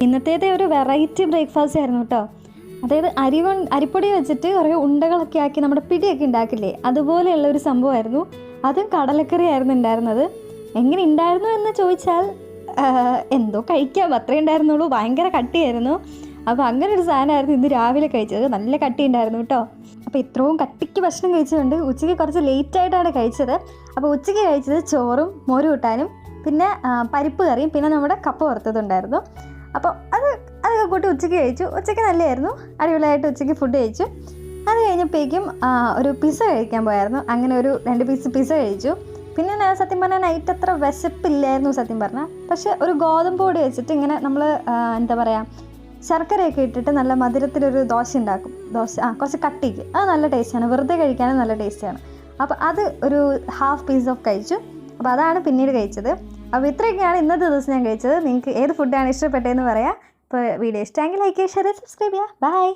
ഇന്നത്തേത് ഒരു variety breakfast ആയിരുന്നു കേട്ടോ. അതായത് അരിപ്പൊടി വെച്ചിട്ട് കുറേ ഉണ്ടകളൊക്കെ ആക്കി നമ്മുടെ പിടിയൊക്കെ ഉണ്ടാക്കില്ലേ, അതുപോലെയുള്ള ഒരു സംഭവമായിരുന്നു. അതും കടലക്കറി ആയിരുന്നു ഉണ്ടായിരുന്നത്. എങ്ങനെ ഉണ്ടായിരുന്നു എന്ന് ചോദിച്ചാൽ എന്തോ കഴിക്കാം, അത്രേ ഉണ്ടായിരുന്നുള്ളൂ. ഭയങ്കര കട്ടിയായിരുന്നു. അപ്പോൾ അങ്ങനെ ഒരു സാധനമായിരുന്നു ഇന്ന് രാവിലെ കഴിച്ചത്. നല്ല കട്ടി ഉണ്ടായിരുന്നു കേട്ടോ. അപ്പോൾ ഇത്രയും കട്ടിക്ക് ഭക്ഷണം കഴിച്ചതുകൊണ്ട് ഉച്ചയ്ക്ക് കുറച്ച് ലേറ്റായിട്ടാണ് കഴിച്ചത്. അപ്പോൾ ഉച്ചയ്ക്ക് കഴിച്ചത് ചോറും മോര് കൂട്ടാനും പിന്നെ പരിപ്പ് കറിയും പിന്നെ നമ്മുടെ കപ്പ വറുത്തതുണ്ടായിരുന്നു. അപ്പോൾ അതൊക്കെ കൂട്ടി ഉച്ചയ്ക്ക് കഴിച്ചു. ഉച്ചയ്ക്ക് നല്ലതായിരുന്നു, അടിപൊളിയായിട്ട് ഉച്ചയ്ക്ക് ഫുഡ് കഴിച്ചു. അത് കഴിഞ്ഞപ്പോഴേക്കും ഒരു പിസ്സ കഴിക്കാൻ പോയായിരുന്നു. അങ്ങനെ ഒരു 2 പീസ് പിസ്സ കഴിച്ചു. പിന്നെ ഞാൻ സത്യം പറഞ്ഞാൽ നൈറ്റ് അത്ര വിശപ്പില്ലായിരുന്നു സത്യം പറഞ്ഞാൽ. പക്ഷേ ഒരു ഗോതമ്പ് പൊടി വെച്ചിട്ട് ഇങ്ങനെ നമ്മൾ എന്താ പറയുക, ശർക്കരയൊക്കെ ഇട്ടിട്ട് നല്ല മധുരത്തിലൊരു ദോശ ഉണ്ടാക്കും. കുറച്ച് കട്ടിക്ക്, അത് നല്ല ടേസ്റ്റാണ്. വെറുതെ കഴിക്കാനും നല്ല ടേസ്റ്റാണ്. അപ്പോൾ അത് ഒരു ഹാഫ് പീസ് ഓഫ് കഴിച്ചു. അപ്പോൾ അതാണ് പിന്നീട് കഴിച്ചത്. അപ്പോൾ ഇത്രയൊക്കെയാണ് ഇന്നത്തെ ദിവസം ഞാൻ കഴിച്ചത്. നിങ്ങൾക്ക് ഏത് ഫുഡാണ് ഇഷ്ടപ്പെട്ടതെന്ന് പറയാം. അപ്പോൾ വീഡിയോ ഇഷ്ടമെങ്കിൽ ലൈക്ക് ചെയ്യുക, ഷെയർ, സബ്സ്ക്രൈബ് ചെയ്യുക. ബൈ.